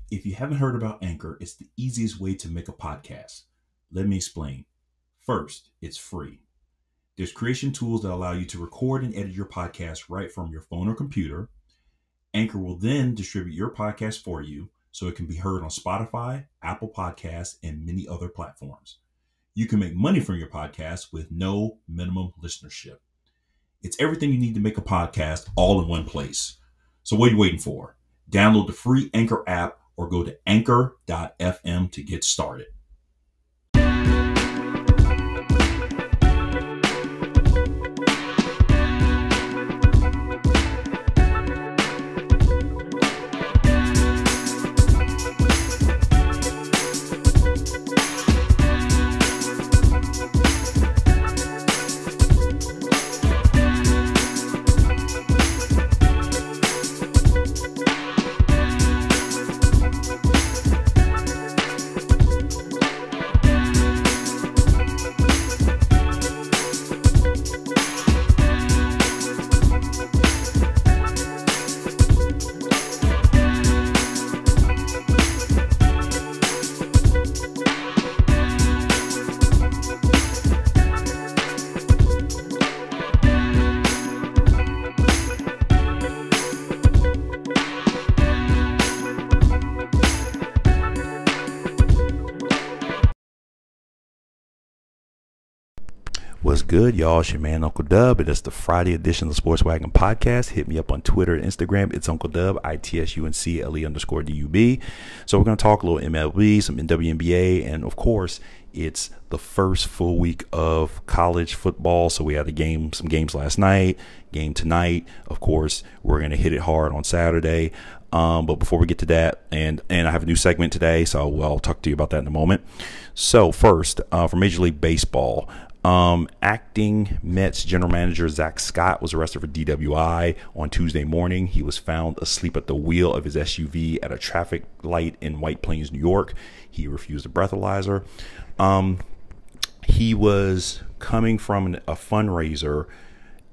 If you haven't heard about Anchor, it's the easiest way to make a podcast. Let me explain. First, it's free. There's creation tools that allow you to record and edit your podcast right from your phone or computer. Anchor will then distribute your podcast for you so it can be heard on Spotify, Apple Podcasts, and many other platforms. You can make money from your podcast with no minimum listenership. It's everything you need to make a podcast all in one place. So what are you waiting for? Download the free Anchor app or go to anchor.fm to get started. What's good, y'all? It's your man, Uncle Dub. It is the Friday edition of the Sports Wagon Podcast. Hit me up on Twitter and Instagram. It's Uncle Dub, ITSUNCLE_DUB. So we're going to talk a little MLB, some WNBA, and of course, it's the first full week of college football. So we had some games last night, game tonight. Of course, we're going to hit it hard on Saturday. But before we get to that, and I have a new segment today, so I'll talk to you about that in a moment. So first, for Major League Baseball, acting Mets general manager Zach Scott was arrested for DWI on Tuesday morning. He was found asleep at the wheel of his SUV at a traffic light in White Plains, New York. He refused a breathalyzer. He was coming from a fundraiser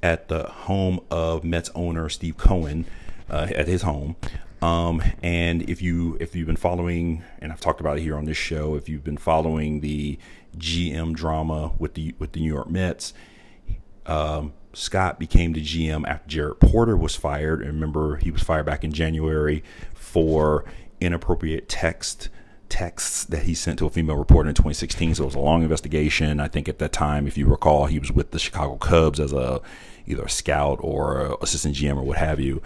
at the home of Mets owner Steve Cohen, at his home. And if you've been following, and I've talked about it here on this show, if you've been following the GM drama with the New York Mets, Scott became the GM after Jared Porter was fired. And remember, he was fired back in January for inappropriate texts that he sent to a female reporter in 2016. So it was a long investigation. I think at that time, if you recall, he was with the Chicago Cubs as either a scout or a assistant GM or what have you.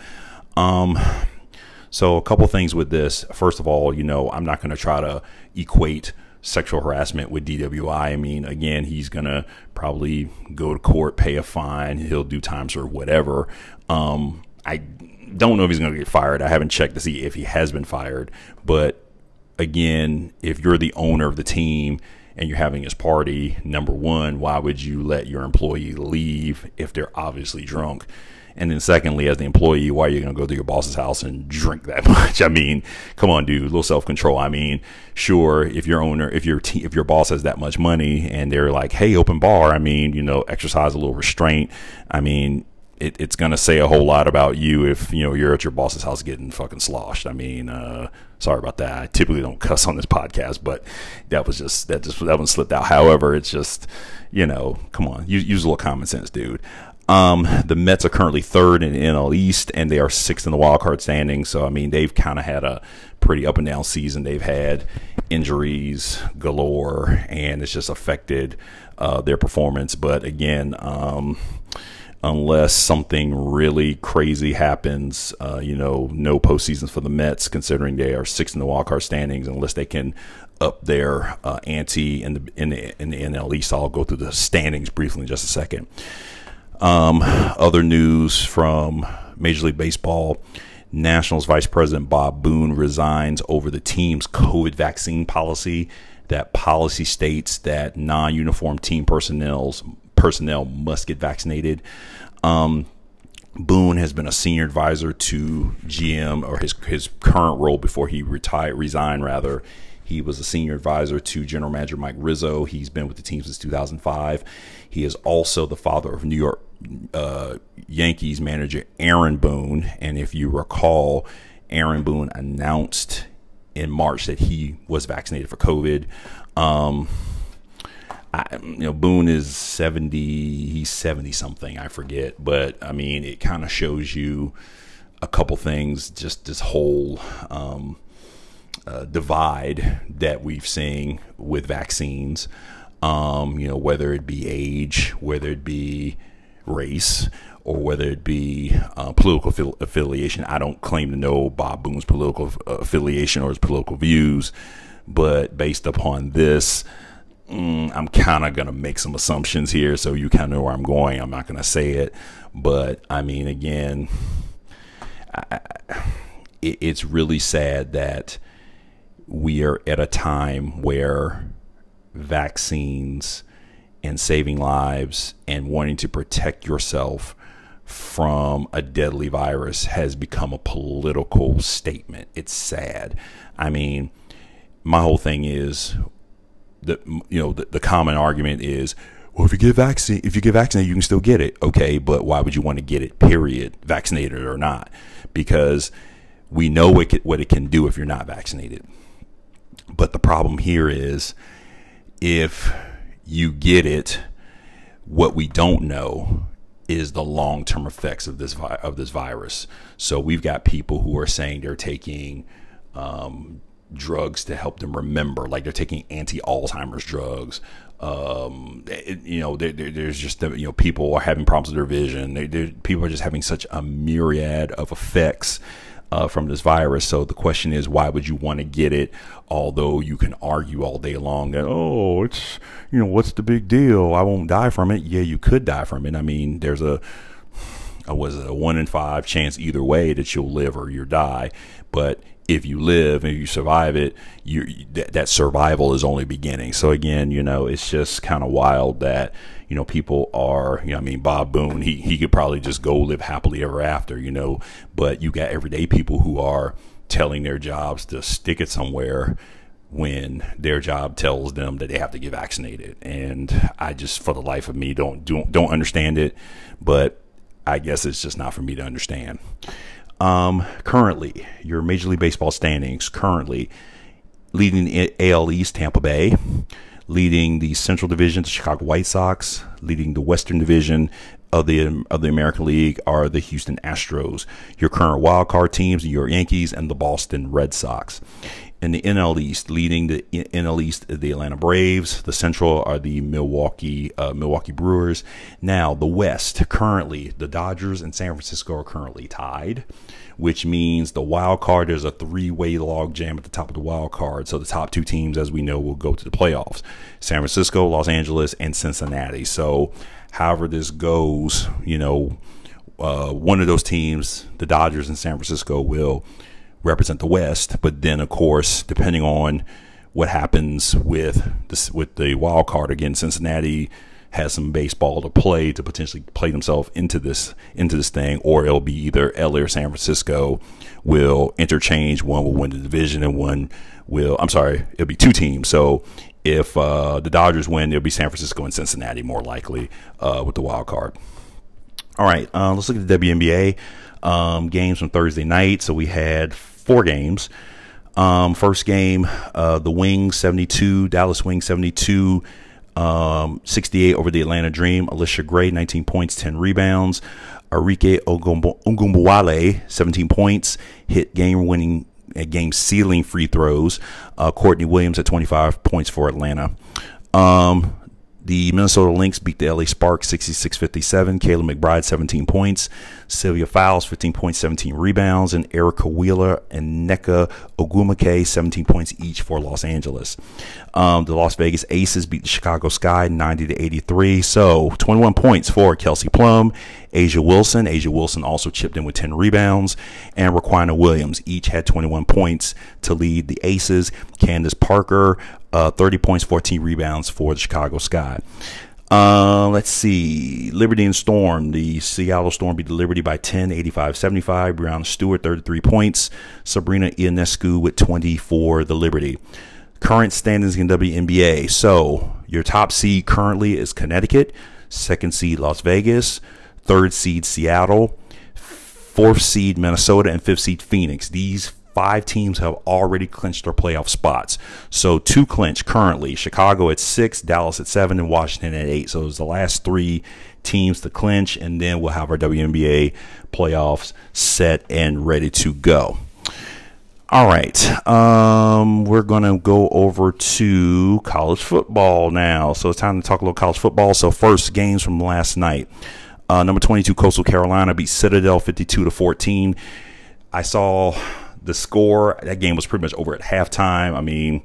So a couple things with this. First of all, I'm not going to try to equate sexual harassment with DWI. I mean, again, he's going to probably go to court, pay a fine. He'll do time or whatever. I don't know if he's going to get fired. I haven't checked to see if he has been fired. But again, if you're the owner of the team and you're having his party, number one, why would you let your employee leave if they're obviously drunk? And then secondly, as the employee, why are you going to go to your boss's house and drink that much? I mean, come on, dude, a little self-control. I mean, sure, if your boss has that much money and they're like, hey, open bar, I mean, exercise a little restraint. I mean, it's going to say a whole lot about you if, you're at your boss's house getting fucking sloshed. I mean, sorry about that. I typically don't cuss on this podcast, but that one slipped out. However, it's just, come on, use a little common sense, dude. The Mets are currently third in the NL East, and they are sixth in the wild card standings. So, I mean, they've kind of had a pretty up and down season. They've had injuries galore, and it's just affected their performance. But again, unless something really crazy happens, no postseasons for the Mets, considering they are sixth in the wild card standings, unless they can up their ante in the NL East. I'll go through the standings briefly in just a second. Other news from Major League Baseball: Nationals Vice President Bob Boone resigns over the team's COVID vaccine policy. That policy states that non-uniform team personnel must get vaccinated. Boone has been a senior advisor to GM, or his current role before he resigned. He was a senior advisor to General Manager Mike Rizzo. He's been with the team since 2005. He is also the father of New York Yankees manager Aaron Boone. And if you recall, Aaron Boone announced in March that he was vaccinated for COVID. Boone is 70, he's 70 something, I forget. But I mean, it kind of shows you a couple things, just this whole divide that we've seen with vaccines, whether it be age, whether it be race, or whether it be political affiliation. I don't claim to know Bob Boone's political affiliation or his political views, but based upon this, I'm kind of going to make some assumptions here, so you kind of know where I'm going. I'm not going to say it, but I mean, again, it's really sad that we are at a time where vaccines and saving lives and wanting to protect yourself from a deadly virus has become a political statement. It's sad. I mean, my whole thing is the common argument is, well, if you get vaccinated, you can still get it. Okay, but why would you want to get it, period, vaccinated or not? Because we know what it can do if you're not vaccinated. But the problem here is, if you get it, what we don't know is the long-term effects of this virus. So we've got people who are saying they're taking drugs to help them remember, like they're taking anti-Alzheimer's drugs. There's just people are having problems with their vision. People are just having such a myriad of effects from this virus. So the question is, why would you want to get it? Although you can argue all day long that, oh, it's, what's the big deal? I won't die from it. Yeah, you could die from it. I mean, there's a 1 in 5 chance either way that you'll live or you die. But if you live and you survive it, that survival is only beginning. So again, it's just kind of wild that, people are, Bob Boone, he could probably just go live happily ever after, but you got everyday people who are telling their jobs to stick it somewhere when their job tells them that they have to get vaccinated. And I just, for the life of me, don't understand it, but I guess it's just not for me to understand. Currently, your Major League Baseball standings, currently leading the AL East, Tampa Bay, leading the Central Division, the Chicago White Sox, leading the Western Division of the American League are the Houston Astros. Your current wild card teams, your Yankees and the Boston Red Sox. In the NL East, leading the NL East, the Atlanta Braves. The Central are the Milwaukee Brewers. Now, the West, currently, the Dodgers and San Francisco are currently tied, which means the wild card, there's a 3-way log jam at the top of the wild card. So the top 2 teams, as we know, will go to the playoffs. San Francisco, Los Angeles, and Cincinnati. So however this goes, one of those teams, the Dodgers and San Francisco, will represent the West. But then, of course, depending on what happens with the wild card, again, Cincinnati has some baseball to play to potentially play themselves into this thing, or it'll be either LA or San Francisco will interchange. One will win the division and one will, it'll be 2 teams. So if the Dodgers win, it'll be San Francisco and Cincinnati more likely with the wild card. All right, let's look at the WNBA games from Thursday night. So we had 4 games. First game, the Wings 72, Dallas Wings 72, 68 over the Atlanta Dream. Alicia Gray, 19 points, 10 rebounds. Arike Ogunbowale, 17 points, hit game-sealing free throws. Courtney Williams at 25 points for Atlanta. The Minnesota Lynx beat the LA Sparks 66-57. Kayla McBride, 17 points. Sylvia Fowles, 15 points, 17 rebounds. And Erica Wheeler and Nneka Ogwumike, 17 points each for Los Angeles. The Las Vegas Aces beat the Chicago Sky 90-83. So 21 points for Kelsey Plum, Asia Wilson. Asia Wilson also chipped in with 10 rebounds. And Raquina Williams each had 21 points to lead the Aces. Candace Parker, 30 points, 14 rebounds for the Chicago Sky. Let's see. Liberty and Storm. The Seattle Storm beat the Liberty by 10, 85-75. Brianna Stewart, 33 points. Sabrina Ionescu with 20 for the Liberty. Current standings in WNBA. So your top seed currently is Connecticut. Second seed Las Vegas. Third seed Seattle. Fourth seed Minnesota. And fifth seed Phoenix. These 5 teams have already clinched their playoff spots. So 2 clinch currently: Chicago at 6, Dallas at 7, and Washington at 8. So it's the last 3 teams to clinch, and then we'll have our WNBA playoffs set and ready to go. All right, we're going to go over to college football now. So it's time to talk a little college football. So first, games from last night. Number 22, Coastal Carolina beat Citadel 52-14. I saw the score. That game was pretty much over at halftime. I mean,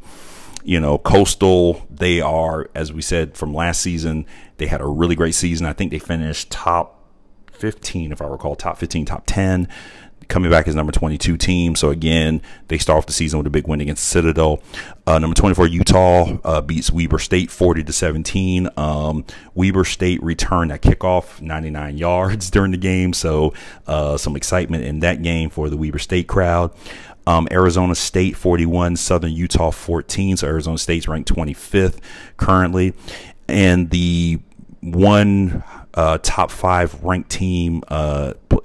you know, Coastal, they are, as we said from last season, they had a really great season. I think they finished top 15, if I recall, top 15, top 10. Coming back as number 22 team. So again, they start off the season with a big win against Citadel. Number 24, Utah beats Weber State 40-17. Weber State returned that kickoff 99 yards during the game. So some excitement in that game for the Weber State crowd. Arizona State 41, Southern Utah 14. So Arizona State's ranked 25th currently. And the one top 5 ranked team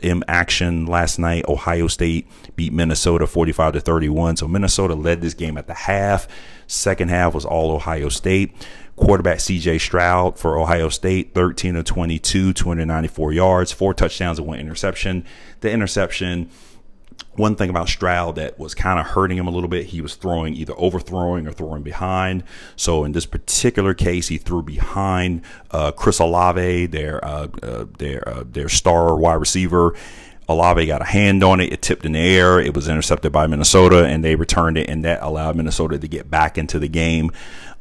in action last night, Ohio State beat Minnesota 45-31. So Minnesota led this game at the half. Second half was all Ohio State. Quarterback CJ Stroud for Ohio State, 13-22, 294 yards, 4 touchdowns and 1 interception. The interception, one thing about Stroud that was kind of hurting him a little bit, he was throwing either overthrowing or throwing behind. So in this particular case, he threw behind Chris Olave, their star wide receiver. Olave got a hand on it. It tipped in the air. It was intercepted by Minnesota, and they returned it, and that allowed Minnesota to get back into the game.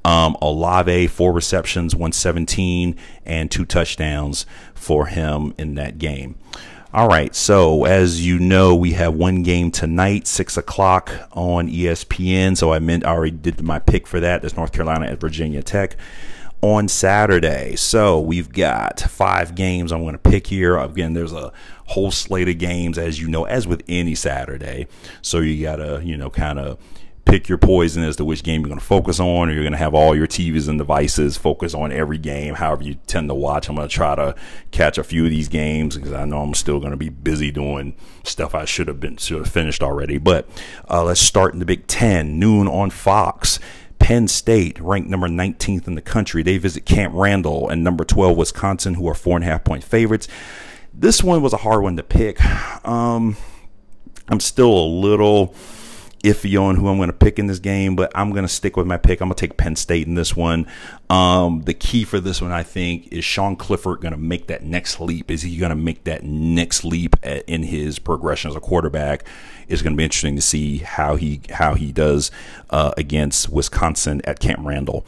Olave, 4 receptions, 117, and 2 touchdowns for him in that game. All right, so as you know, we have one game tonight, 6 o'clock on ESPN. So I already did my pick for that. That's North Carolina at Virginia Tech on Saturday. So we've got 5 games I'm going to pick here. Again, there's a whole slate of games, as you know, as with any Saturday. So you got to, you know, kind of pick your poison as to which game you're going to focus on, or you're going to have all your TVs and devices focus on every game, however you tend to watch. I'm going to try to catch a few of these games because I know I'm still going to be busy doing stuff I should have finished already. But let's start in the Big Ten, noon on Fox. Penn State, ranked number 19th in the country. They visit Camp Randall, and number 12, Wisconsin, who are 4.5-point favorites. This one was a hard one to pick. I'm still a little iffy on who I'm going to pick in this game, but I'm going to stick with my pick. I'm going to take Penn State in this one. The key for this one, I think, is Sean Clifford going to make that next leap? Is he going to make that next leap in his progression as a quarterback? It's going to be interesting to see how he does against Wisconsin at Camp Randall.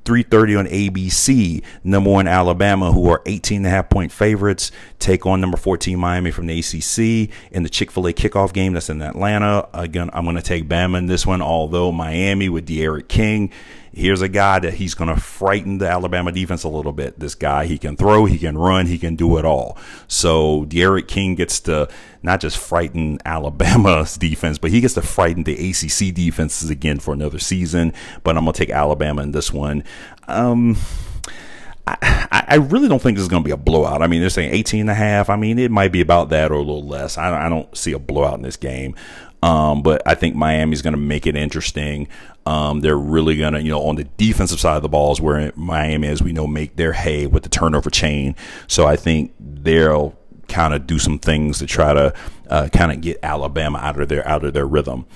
3:30 on ABC, number 1 Alabama, who are 18.5-point favorites, take on number 14 Miami from the ACC in the Chick-fil-A kickoff game that's in Atlanta. Again, I'm going to take Bama in this one, although Miami with De'Aaron King, here's a guy that he's going to frighten the Alabama defense a little bit. This guy, he can throw, he can run, he can do it all. So De'Aaron King gets to not just frighten Alabama's defense, but he gets to frighten the ACC defenses again for another season. But I'm going to take Alabama in this one. I really don't think this is going to be a blowout. I mean, they're saying 18.5. I mean, it might be about that or a little less. I don't see a blowout in this game. But I think Miami's going to make it interesting. They're really going to, on the defensive side of the ball is where Miami, as we know, make their hay with the turnover chain. So I think they'll kind of do some things to try to kind of get Alabama out of their rhythm.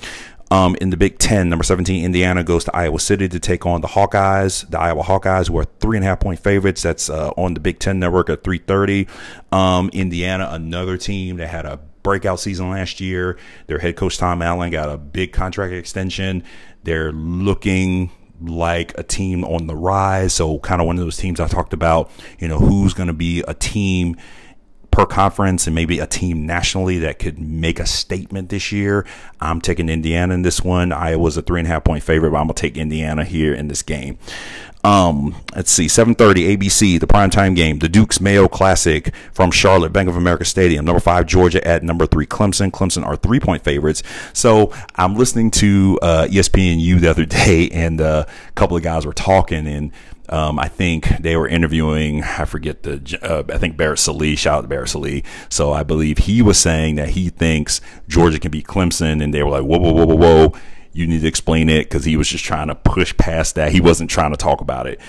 In the Big Ten, number 17, Indiana goes to Iowa City to take on the Hawkeyes, the Iowa Hawkeyes, who are 3.5-point favorites. That's on the Big Ten Network at 3:30. Indiana, another team that had a breakout season last year. Their head coach, Tom Allen, got a big contract extension. They're looking like a team on the rise. So kind of one of those teams I talked about, who's going to be a team per conference and maybe a team nationally that could make a statement this year. I'm taking Indiana in this one. Iowa's a 3.5-point favorite, but I'm going to take Indiana here in this game. Let's see, 7:30 ABC, the primetime game, the Dukes Mayo Classic from Charlotte, Bank of America Stadium. Number 5, Georgia at number 3, Clemson. Clemson are 3-point favorites. So I'm listening to ESPNU the other day, and a couple of guys were talking, and I think they were interviewing, I forget I think Barrett Sallee, shout out to Barrett Sallee. So I believe he was saying that he thinks Georgia can beat Clemson, and they were like, whoa, whoa, whoa, whoa, whoa. You need to explain it, because he was just trying to push past that. He wasn't trying to talk about it.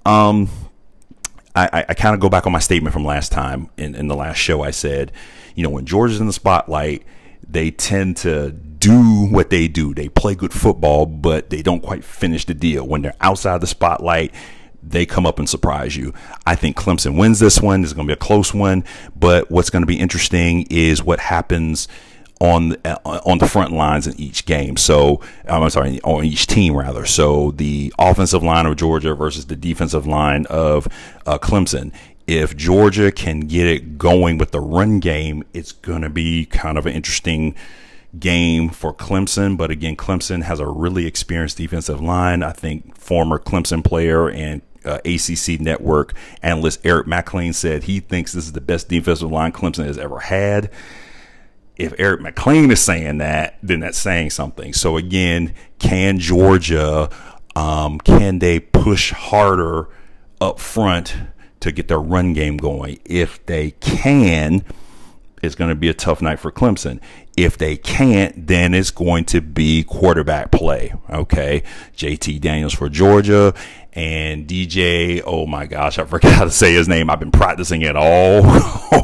I kind of go back on my statement from last time. In the last show, I said, when Georgia's in the spotlight, they tend to do what they do. They play good football, but they don't quite finish the deal. When they're outside the spotlight, they come up and surprise you. I think Clemson wins this one. It's going to be a close one. But what's going to be interesting is what happens on the front lines in each game. So I'm sorry, on each team rather. So the offensive line of Georgia versus the defensive line of Clemson. If Georgia can get it going with the run game, it's going to be kind of an interesting game for Clemson. But again, Clemson has a really experienced defensive line. I think former Clemson player and ACC network analyst Eric McLean said he thinks this is the best defensive line Clemson has ever had. If Eric McLean is saying that, then that's saying something. So again, can Georgia, can they push harder up front to get their run game going? If they can, it's going to be a tough night for Clemson. If they can't, then it's going to be quarterback play. Okay. JT Daniels for Georgia, and DJ, oh my gosh, I forgot how to say his name. I've been practicing it all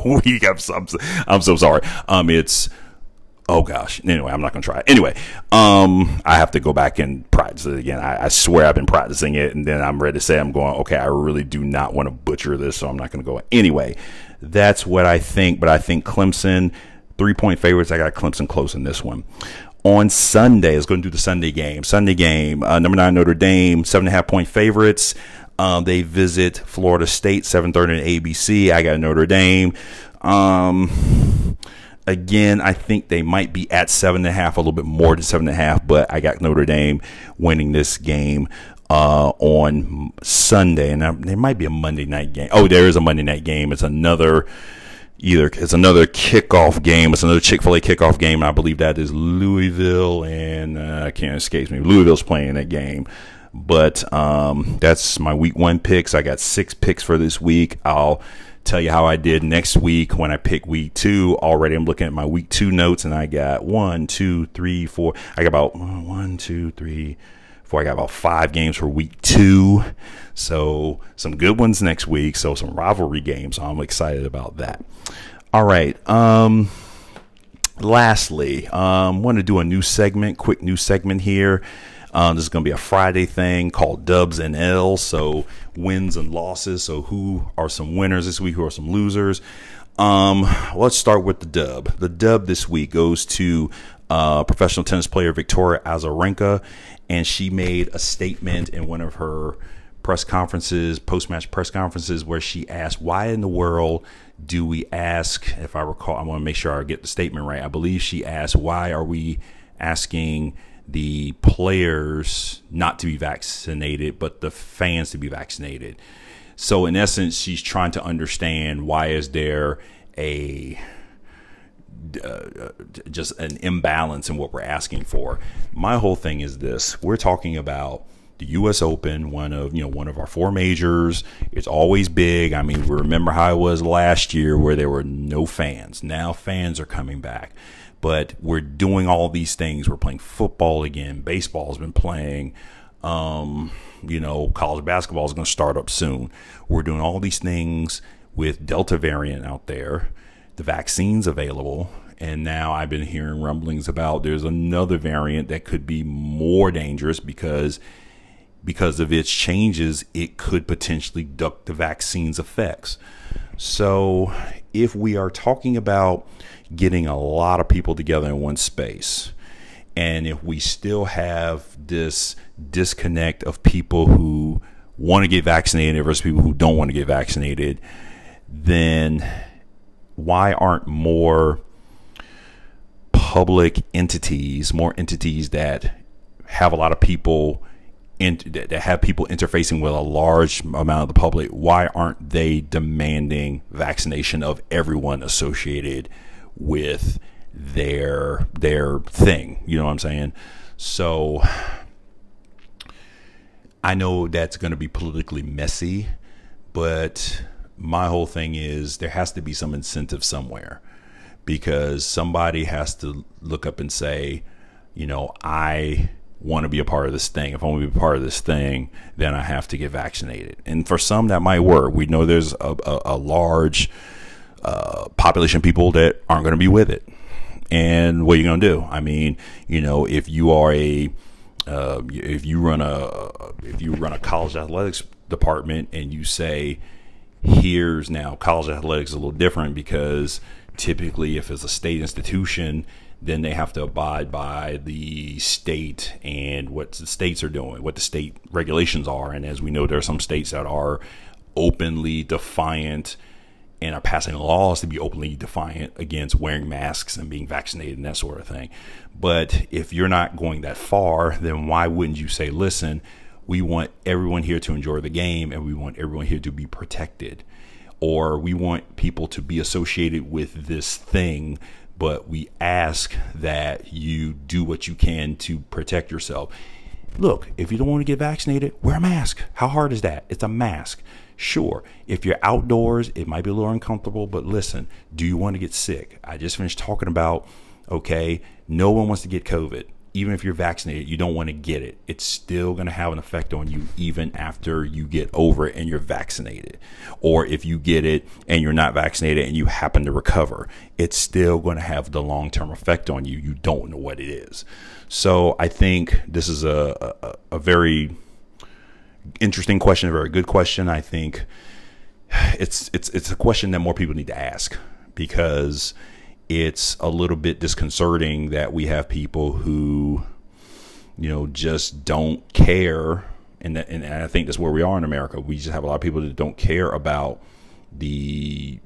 week. I'm so sorry. Oh gosh. Anyway, I'm not going to try it. Anyway, I have to go back and practice it again. I swear I've been practicing it, and then I'm ready to say, I'm going, okay, I really do not want to butcher this, so I'm not going to go. Anyway, that's what I think, but I think Clemson, 3-point favorites. I got Clemson close in this one. On Sunday, let's go and do the Sunday game. Number 9 Notre Dame, 7.5-point favorites. They visit Florida State, 7:30 on ABC. I got Notre Dame. Again, I think they might be at 7.5, a little bit more than 7.5, but I got Notre Dame winning this game on Sunday. And there might be a Monday night game. Oh, there is a Monday night game. It's another kickoff game. It's another Chick-fil-A kickoff game. I believe that is Louisville, and I can't escape me. Louisville's playing that game. But that's my week 1 picks. I got 6 picks for this week. I'll tell you how I did next week when I pick week 2. Already I'm looking at my week 2 notes, and I got 1, 2, 3, 4. I got about 1, 2, 3, 4. I got about 5 games for week 2. So some good ones next week. So some rivalry games. So I'm excited about that. All right. Lastly, want to do a quick new segment here. This is going to be a Friday thing called Dubs and L's. So wins and losses. So who are some winners this week? Who are some losers? Let's start with the dub. The dub this week goes to professional tennis player Victoria Azarenka, and she made a statement in one of her post-match press conferences, where she asked, why in the world do we ask, if I recall, I want to make sure I get the statement right. I believe she asked, why are we asking the players not to be vaccinated, but the fans to be vaccinated? So in essence, she's trying to understand, why is there just an imbalance in what we're asking for. My whole thing is this: we're talking about the U.S. Open, one of our 4 majors. It's always big. I mean, we remember how it was last year where there were no fans. Now fans are coming back, but we're doing all these things. We're playing football again. Baseball's been playing. College basketball is going to start up soon. We're doing all these things with Delta variant out there, the vaccines available. And now I've been hearing rumblings about there's another variant that could be more dangerous because of its changes. It could potentially duck the vaccine's effects. So if we are talking about getting a lot of people together in one space, and if we still have this disconnect of people who want to get vaccinated versus people who don't want to get vaccinated, then why aren't more public entities, more entities that have a lot of people that have people interfacing with a large amount of the public, why aren't they demanding vaccination of everyone associated with their thing? You know what I'm saying? So I know that's going to be politically messy, but my whole thing is there has to be some incentive somewhere, because somebody has to look up and say, I want to be a part of this thing. If I want to be a part of this thing, then I have to get vaccinated. And for some, that might work. We know there's a large population of people that aren't going to be with it. And what are you going to do? I mean, if you are if you run a college athletics department and you say, here's now college athletics is a little different, because typically if it's a state institution, then they have to abide by the state and what the states are doing, what the state regulations are. And as we know, there are some states that are openly defiant and are passing laws to be openly defiant against wearing masks and being vaccinated and that sort of thing. But if you're not going that far, then why wouldn't you say, listen, we want everyone here to enjoy the game, and we want everyone here to be protected, or we want people to be associated with this thing, but we ask that you do what you can to protect yourself. Look, if you don't want to get vaccinated, wear a mask. How hard is that? It's a mask. Sure, if you're outdoors, it might be a little uncomfortable, but listen, do you want to get sick? I just finished talking about, okay, no one wants to get COVID. Even if you're vaccinated, you don't want to get it. It's still going to have an effect on you even after you get over it and you're vaccinated. Or if you get it and you're not vaccinated and you happen to recover, it's still going to have the long-term effect on you. You don't know what it is. So I think this is a very interesting question, a very good question. I think it's a question that more people need to ask, because it's a little bit disconcerting that we have people who, just don't care. And I think that's where we are in America. We just have a lot of people that don't care about the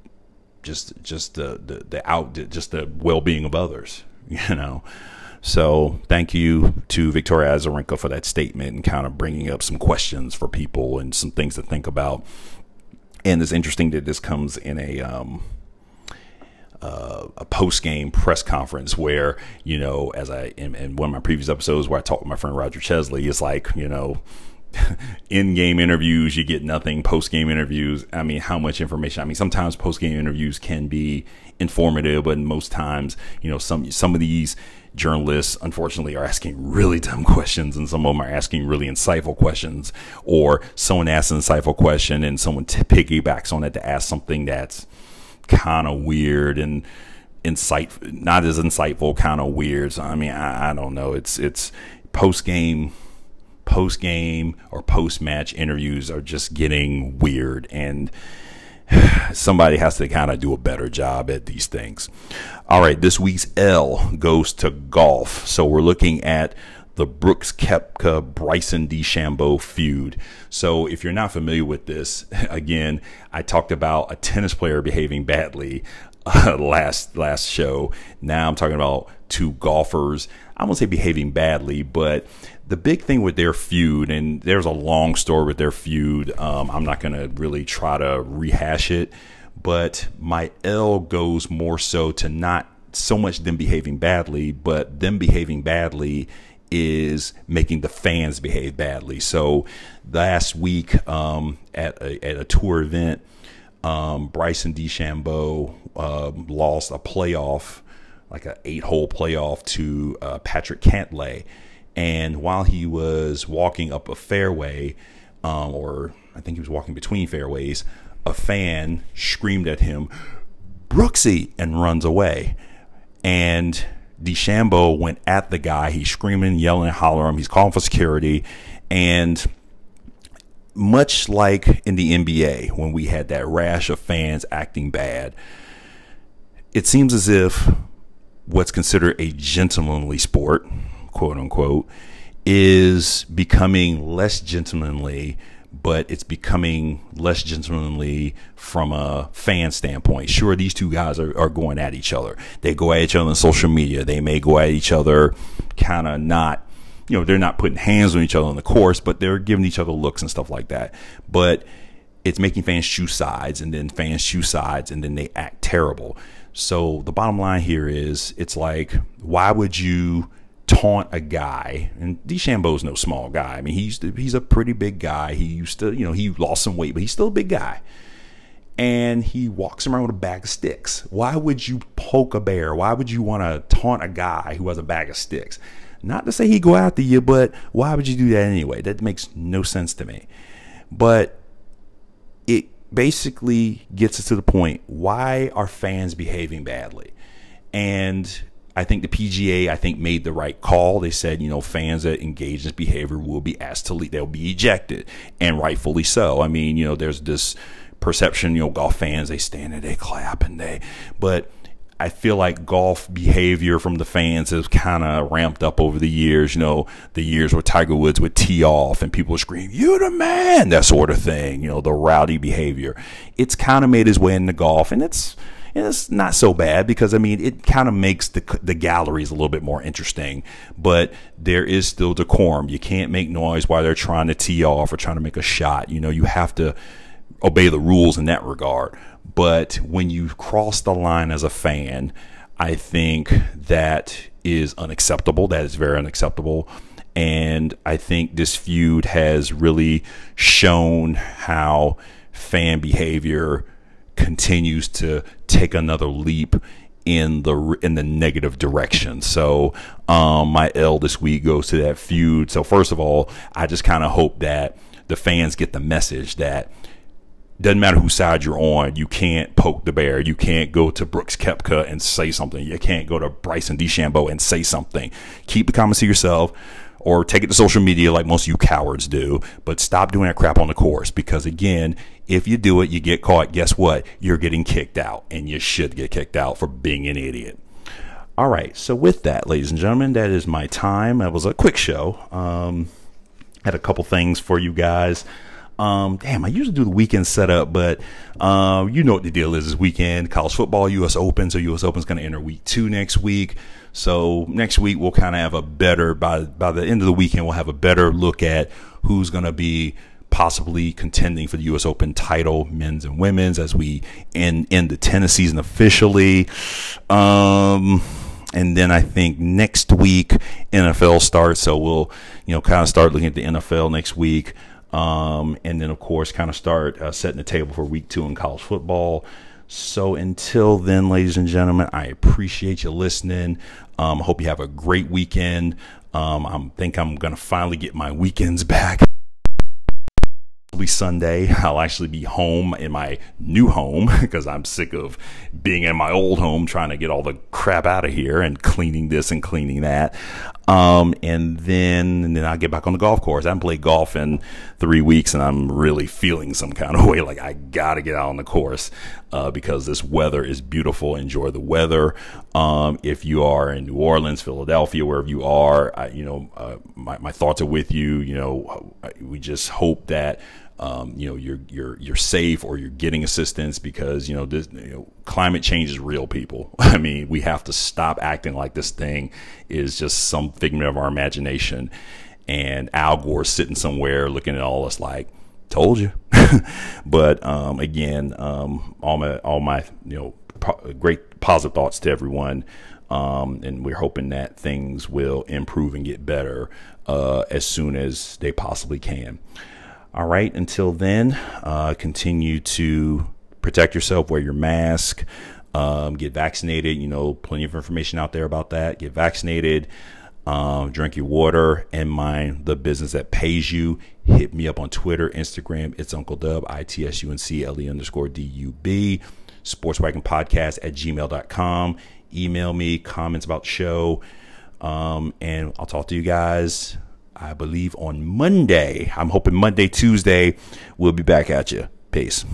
well-being of others, So thank you to Victoria Azarenka for that statement and kind of bringing up some questions for people and some things to think about. And it's interesting that this comes in a post-game press conference where, as in one of my previous episodes where I talked with my friend Roger Chesley, it's like, in-game interviews, you get nothing. Post-game interviews, I mean, how much information? I mean, sometimes post-game interviews can be informative, but most times, some of these journalists, unfortunately, are asking really dumb questions, and some of them are asking really insightful questions, or someone asks an insightful question and someone piggybacks on it to ask something that's kind of weird and not as insightful, kind of weird. So I mean, I don't know. It's post game or post match interviews are just getting weird, and somebody has to kind of do a better job at these things. All right, this week's L goes to golf. So we're looking at the Brooks Koepka Bryson DeChambeau feud. So if you're not familiar with this, again, I talked about a tennis player behaving badly last show. Now I'm talking about two golfers. I won't say behaving badly, but the big thing with their feud, and there's a long story with their feud. I'm not going to really try to rehash it, but my L goes more so to not so much them behaving badly, but them behaving badly is making the fans behave badly. So last week at a tour event, Bryson DeChambeau lost a playoff, like an 8-hole playoff, to Patrick Cantlay. And while he was walking up a fairway, or I think he was walking between fairways, a fan screamed at him, "Brooksy," and runs away. And DeChambeau went at the guy. He's screaming, yelling, hollering. He's calling for security. And much like in the NBA, when we had that rash of fans acting bad, it seems as if what's considered a gentlemanly sport, quote unquote, is becoming less gentlemanly, but it's becoming less gentlemanly from a fan standpoint. Sure, these two guys are going at each other. They go at each other on social media. They may go at each other kind of not, they're not putting hands on each other on the course, but they're giving each other looks and stuff like that. But it's making fans choose sides, and then fans choose sides, and then they act terrible. So the bottom line here is, it's like, why would you taunt a guy, and DeChambeau's no small guy. I mean, he's a pretty big guy. He used to, he lost some weight, but he's still a big guy. And he walks around with a bag of sticks. Why would you poke a bear? Why would you want to taunt a guy who has a bag of sticks? Not to say he'd go after you, but why would you do that anyway? That makes no sense to me. But it basically gets us to the point, why are fans behaving badly? And I think the PGA, made the right call. They said, fans that engage in this behavior will be asked to leave. They'll be ejected, and rightfully so. I mean, there's this perception, golf fans, they stand there, they clap, but I feel like golf behavior from the fans has kind of ramped up over the years. The years where Tiger Woods would tee off and people would scream, "You the man," that sort of thing. The rowdy behavior. It's kind of made its way into golf, and it's not so bad because, it kind of makes the galleries a little bit more interesting, but there is still decorum. You can't make noise while they're trying to tee off or trying to make a shot. You have to obey the rules in that regard. But when you cross the line as a fan, I think that is unacceptable. That is very unacceptable. And I think this feud has really shown how fan behavior continues to take another leap in the negative direction. So my L this week goes to that feud. So first of all, I just kind of hope that the fans get the message that doesn't matter whose side you're on, you can't poke the bear. You can't go to Brooks Koepka and say something. You can't go to Bryson DeChambeau and say something. Keep the comments to yourself, or take it to social media like most of you cowards do, but stop doing that crap on the course, because again, if you do it, you get caught, guess what? You're getting kicked out, and you should get kicked out for being an idiot. All right, so with that, ladies and gentlemen, that is my time. That was a quick show. Had a couple things for you guys. I usually do the weekend setup, but you know what the deal is this weekend. College football, U.S. Open. So U.S. Open's going to enter week 2 next week. So next week we'll kind of have a better, by the end of the weekend, we'll have a better look at who's going to be possibly contending for the U.S. Open title, men's and women's, as we end the tennis season officially. And then I think next week NFL starts. So we'll, kind of start looking at the NFL next week. And then, of course, kind of start setting the table for week 2 in college football. So until then, ladies and gentlemen, I appreciate you listening. I hope you have a great weekend. I think I'm going to finally get my weekends back. Sunday, I'll actually be home in my new home because I'm sick of being in my old home trying to get all the crap out of here and cleaning this and cleaning that. And then I'll get back on the golf course. I haven't played golf in 3 weeks, and I'm really feeling some kind of way like I got to get out on the course because this weather is beautiful. Enjoy the weather. If you are in New Orleans, Philadelphia, wherever you are, my thoughts are with you. We just hope that you're safe, or you're getting assistance, because this climate change is real, people. I mean, we have to stop acting like this thing is just some figment of our imagination, and Al Gore sitting somewhere looking at all us like, told you. But again, all my great positive thoughts to everyone, and we're hoping that things will improve and get better as soon as they possibly can. All right, until then, continue to protect yourself, wear your mask, get vaccinated. Plenty of information out there about that. Get vaccinated, drink your water, and mind the business that pays you. Hit me up on Twitter, Instagram. It's Uncle Dub, ITSUNCLE_DUB. sportswagonpodcast@gmail.com. Email me comments about the show, and I'll talk to you guys, I believe, on Monday. I'm hoping Monday, Tuesday, we'll be back at you. Peace.